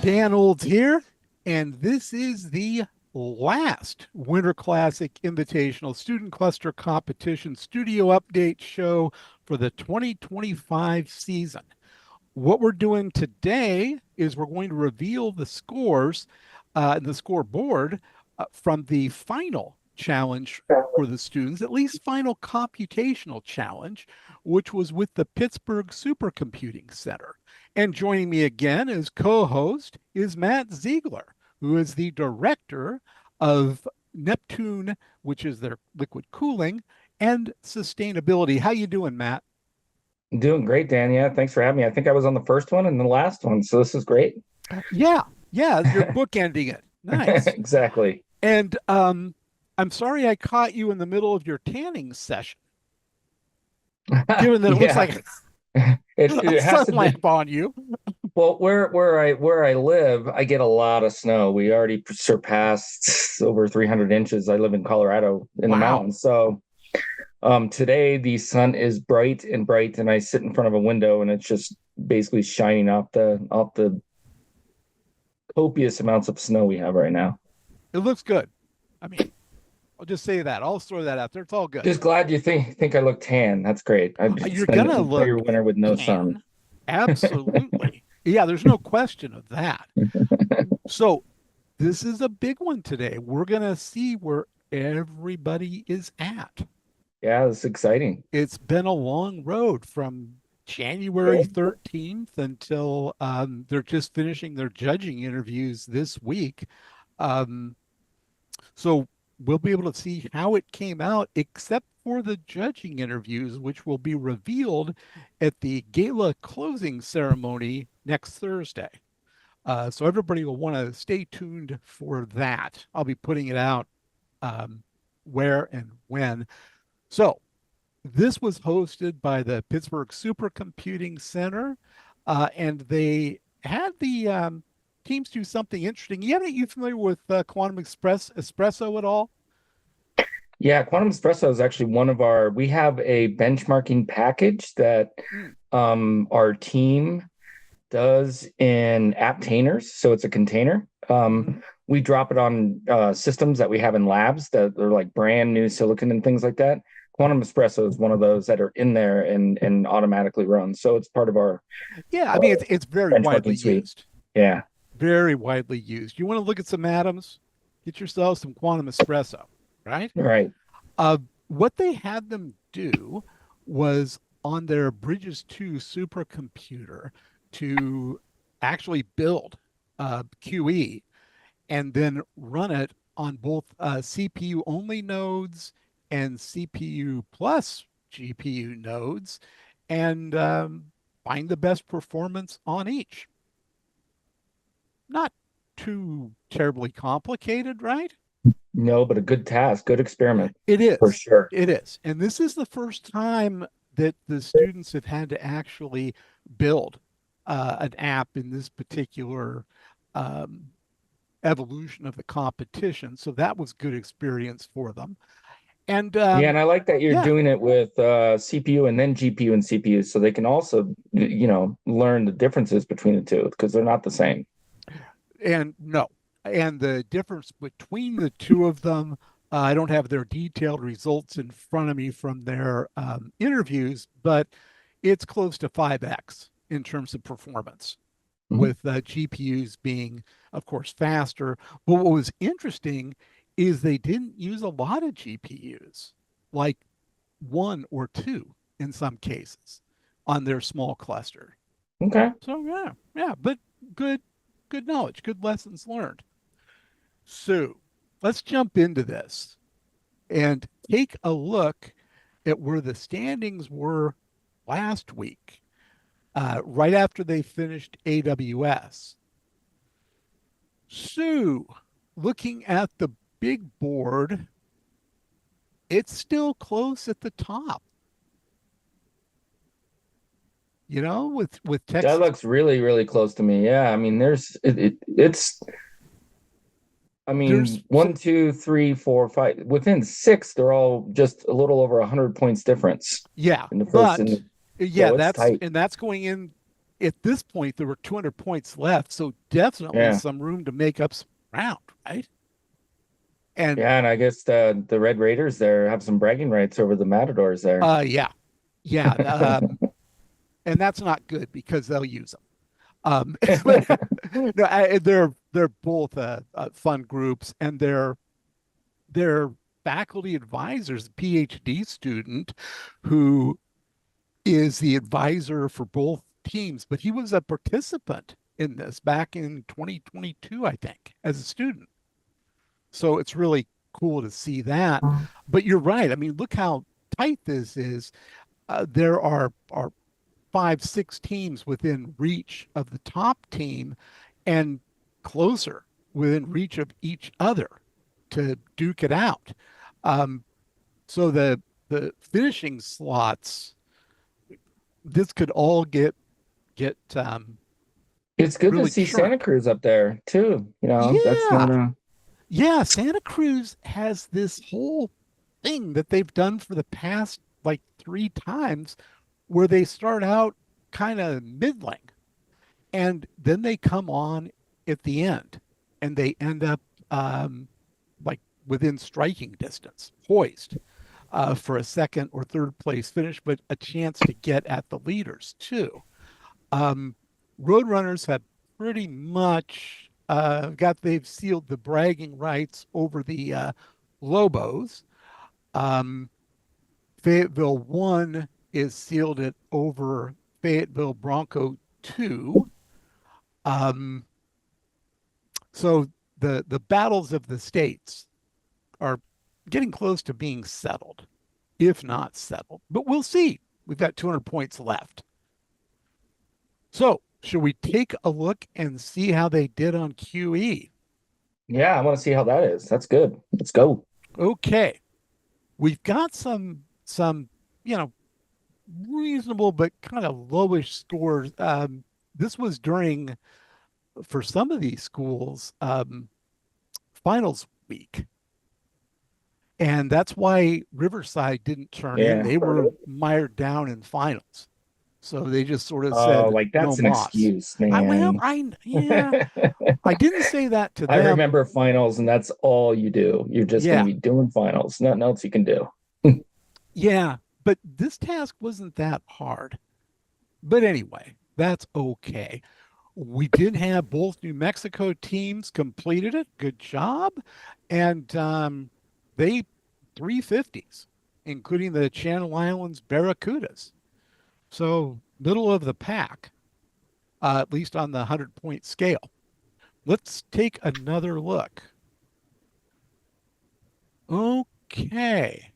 Dan Olds here, and this is the last Winter Classic Invitational Student Cluster Competition Studio Update show for the 2025 season. What we're doing today is we're going to reveal the scores and the scoreboard from the final challenge for the students, at least final computational challenge, which was with the Pittsburgh Supercomputing Center. And joining me again as co-host is Matt Ziegler, who is the director of Neptune, which is their liquid cooling and sustainability. How you doing, Matt? Doing great, Dan. Yeah, thanks for having me. I think I was on the first one and the last one, so this is great. Yeah, you're bookending it. Nice. Exactly. And I'm sorry I caught you in the middle of your tanning session, given that it looks Yeah, like a it has sun to do. lamp on you. Well, where I live, I get a lot of snow. We already surpassed over 300 inches. I live in Colorado in the Wow. mountains. So today the sun is bright and bright, and I sit in front of a window, and it's just basically shining off the copious amounts of snow we have right now. It looks good. I mean, I'll just say that. I'll throw that out there. It's all good. Just glad you think I look tan. That's great. I've You're spent gonna an look entire winter with no sun. tan. Absolutely. Yeah, there's no question of that. So this is a big one today. We're gonna see where everybody is at. Yeah, it's exciting. It's been a long road from January 13th until they're just finishing their judging interviews this week. Um, so we'll be able to see how it came out, except for the judging interviews, which will be revealed at the gala closing ceremony next Thursday. So everybody will want to stay tuned for that. I'll be putting it out where and when. So this was hosted by the Pittsburgh Supercomputing Center, and they had the teams do something interesting. You familiar with Espresso at all? Yeah, Quantum Espresso is actually one of we have a benchmarking package that Mm. our team does in Apptainers. So it's a container. We drop it on systems that we have in labs that are like brand new silicon and things like that. Quantum Espresso is one of those that are in there and automatically run. So it's part of our Yeah, I uh, mean it's very widely benchmarking suite. used. Yeah. Very widely used. You want to look at some atoms? Get yourself some quantum espresso, right? All right. Uh, what they had them do was on their Bridges 2 supercomputer to actually build QE and then run it on both CPU only nodes and CPU plus GPU nodes and find the best performance on each. Not too terribly complicated, right? No, but a good task, good experiment It for is. sure. It is. And this is the first time that the students have had to actually build an app in this particular um, evolution of the competition. So that was good experience for them. And Yeah, and I like that you're yeah, doing it with CPU and then GPU and CPU, so they can also, learn the differences between the two because they're not the same. and no. And the difference between the two of them, I don't have their detailed results in front of me from their interviews, but it's close to 5x in terms of performance, Mhm. with GPUs being, of course, faster. But what was interesting is they didn't use a lot of GPUs, like one or two in some cases on their small cluster. Okay. So yeah, but good, good knowledge, good lessons learned. So let's jump into this and take a look at where the standings were last week, right after they finished AWS. So, looking at the big board, it's still close at the top, with That Texas. looks really, really close to me. Yeah, I mean, it's I There's mean, so one, two, three, four, five. Within six, they're all just a little over 100 points difference yeah, in the first. but yeah, So it's tight. that's going in. at this point there were 200 points left, so definitely Yeah. some room to make up some ground, right? And Yeah, and I guess the Red Raiders there have some bragging rights over the Matadors there. yeah, yeah, and that's not good because they'll use them. But no, they're both fun groups, and they're faculty advisors, a PhD student who is the advisor for both teams, but he was a participant in this back in 2022, I think, as a student. So it's really cool to see that. But you're right. I mean, look how tight this is. There are five, six teams within reach of the top team and closer within reach of each other to duke it out. Um, so the finishing slots, this could all get It's good to really see Santa churned. Cruz up there too. That's not Yeah, a yeah. Santa Cruz has this whole thing that they've done for the past like three times, where they start out kind of middling and then they come on at the end and they end up um, like within striking distance, poised for a second or third place finish, but a chance to get at the leaders too. Um, Roadrunners have pretty much they've sealed the bragging rights over the Lobos. Um, Fayetteville 1 is sealed it over Fayetteville Bronco 2. Um, so the battles of the states are getting close to being settled, if not settled. But we'll see. We've got 200 points left. So, should we take a look and see how they did on QE? yeah, I want to see how that is. That's good. Let's go. Okay, we've got some you know reasonable but kind of lowish scores. This was during for some of these schools finals week, and that's why Riverside didn't turn in. Yeah. They were mired down in finals. So they just sort of Oh, said like no that's an moss. excuse, man. Yeah, I didn't say that to I them. remember finals, and that's all you do. You're just going to Yeah, be doing finals. Nothing else you can do. yeah, but this task wasn't that hard. But anyway, that's okay. We did have both New Mexico teams completed it. Good job. And they 350s, including the Channel Islands Barracudas. So middle of the pack, at least on the 100-point scale. Let's take another look. Okay.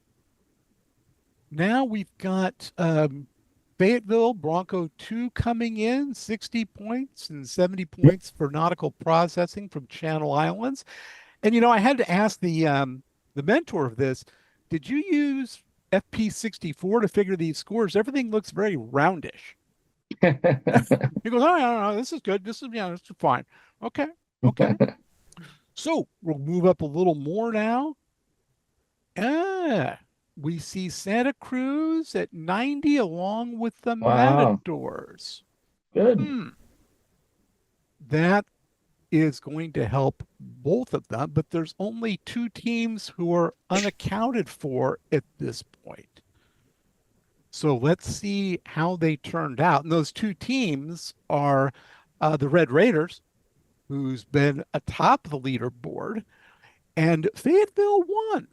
Now we've got Fayetteville Bronco 2 coming in, 60 points and 70 points for nautical processing from Channel Islands. And I had to ask the mentor of this, did you use FP64 to figure these scores? Everything looks very roundish. He goes, oh, no, this is good. This is fine. Okay, okay. So we'll move up a little more now. Ah, we see Santa Cruz at 90 along with the Wow. Matadors. Good. Hmm, that is going to help both of them, but there's only two teams who are unaccounted for at this point. So let's see how they turned out. And those two teams are the Red Raiders, who's been atop the leaderboard, and Fayetteville 1,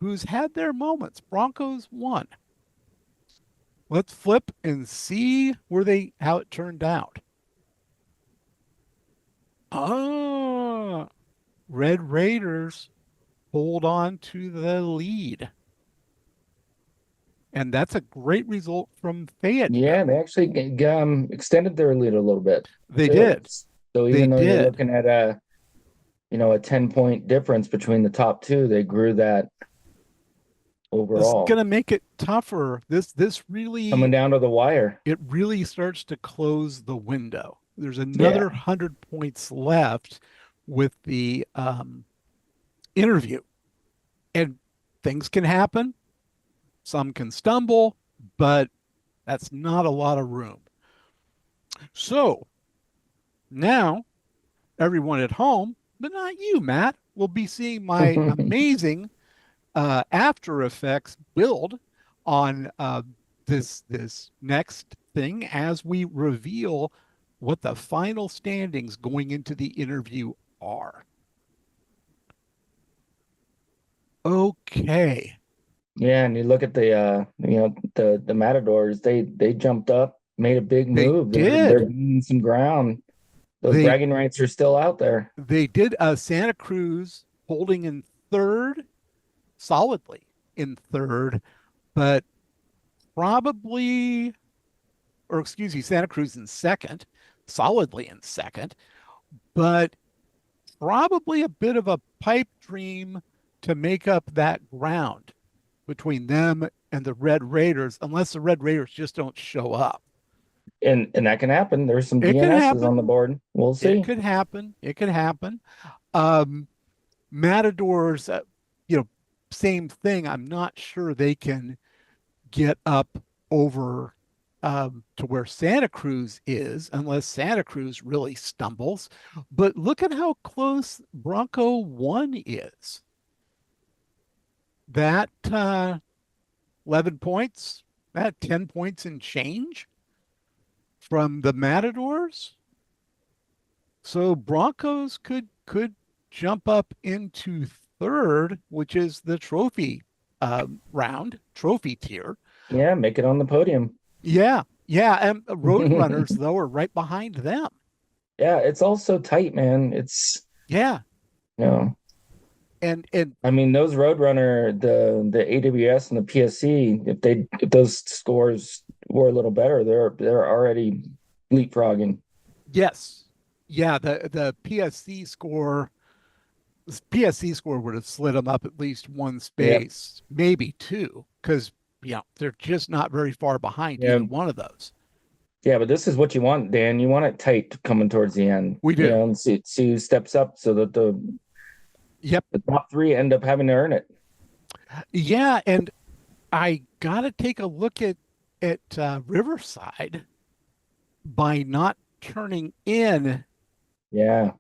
who's had their moments. Broncos 1. Let's flip and see how it turned out. Ah, Red Raiders hold on to the lead. And that's a great result from Yeah, Fayetteville. they actually extended their lead a little bit They too. did. So They even though you're did. looking at a 10-point difference between the top two, they grew that This is going overall. to make it tougher. This Coming really down to the wire. it really starts to close the window. There's Yeah. another 100 points left with the interview, and things can happen. Some can stumble, but that's not a lot of room. So now everyone at home, but not you, Matt, will be seeing my amazing After Effects build on this next thing as we reveal what the final standings going into the interview are. Okay. Yeah, and you look at the the Matadors, they jumped up, made a big They move. They're did. gaining some ground. Those They bragging rights are still out there. they did Santa Cruz holding in third, solidly in third, but probably, or excuse me, Santa Cruz in second, solidly in second, but probably a bit of a pipe dream to make up that ground between them and the Red Raiders, unless the Red Raiders just don't show up. And that can happen. There's some It could DNSs on the happen. board. We'll It see. could happen. It could happen. Um, Matadors, you know, same thing. I'm not sure they can get up over to where Santa Cruz is, unless Santa Cruz really stumbles. But look at how close Bronco 1 is. That 11 points, that 10 points and change from the Matadors. So Broncos could jump up into third, which is the trophy round, trophy tier. Yeah, make it on the podium. Yeah, yeah, and Roadrunners though are right behind them. Yeah, it's all so tight, man. It's Yeah, you know, and I mean those Roadrunner, the AWS and the PSC, if those scores were a little better, they're already leapfrogging. yes, yeah, the PSC score would have slid them up at least one Yep. space, maybe two, because they're just not very far behind Yeah. either one of those. Yeah, but this is what you want, Dan. You want it tight coming towards the end, We do. and see who steps up so that Yep. the top three end up having to earn it. Yeah, and I gotta take a look at Riverside by not turning in. Yeah.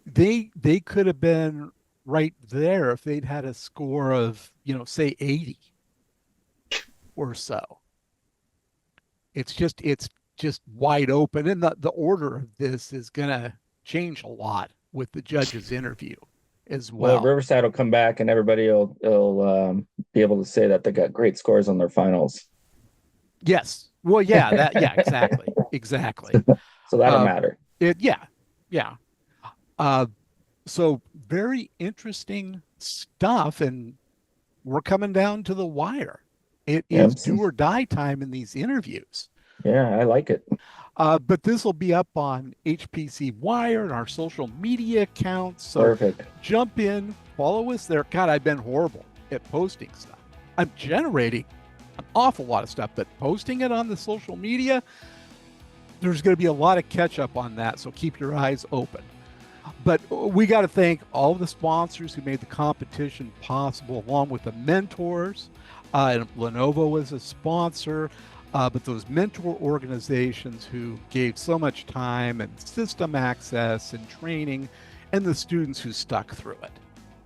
They could have been right there if they'd had a score of, say 80 or so. It's just wide open, and the order of this is gonna change a lot with the judge's interview as Well, well. Riverside will come back, and everybody will be able to say that they got great scores on their finals. Yes. Well, yeah, exactly. Exactly. So that'll Uh, matter. yeah. Uh, so very interesting stuff, and we're coming down to the wire. It Yeah. is do or die time in these interviews. Yeah, I like it. But this will be up on HPC Wire and our social media accounts. So Perfect. jump in, follow us there. God, I've been horrible at posting stuff. I'm generating an awful lot of stuff, but posting it on the social media, there's going to be a lot of catch up on that. So keep your eyes open. But we got to thank all of the sponsors who made the competition possible, along with the mentors. And Lenovo was a sponsor, but those mentor organizations who gave so much time and system access and training, and the students who stuck through it.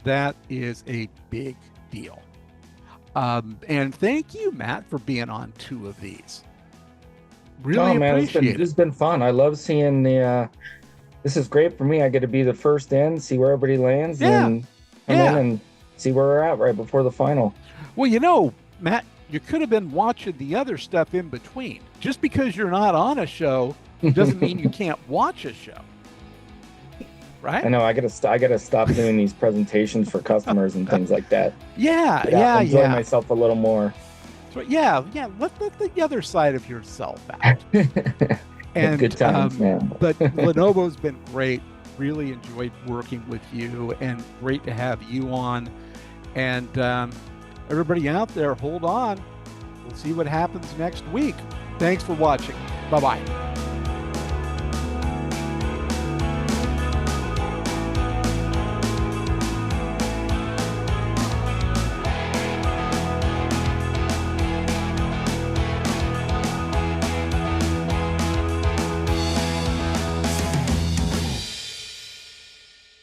That is a big deal. And thank you, Matt, for being on two of these. Really Oh man, appreciate this it. has been fun. I love seeing the. This is great for me. I get to be the first in, see where everybody lands, Yeah, and come in yeah. and see where we're at right before the final. Well, Matt, you could have been watching the other stuff in between. Just because you're not on a show doesn't mean you can't watch a show, I right? know I gotta stop doing these presentations for customers and things like that. Yeah, Get out yeah, and enjoy yeah. myself a little more. So yeah, yeah. Let the other side of yourself out. And Good times, man. but Lenovo's been great. Really enjoyed working with you, and great to have you on. And everybody out there, hold on. We'll see what happens next week. Thanks for watching. Bye bye.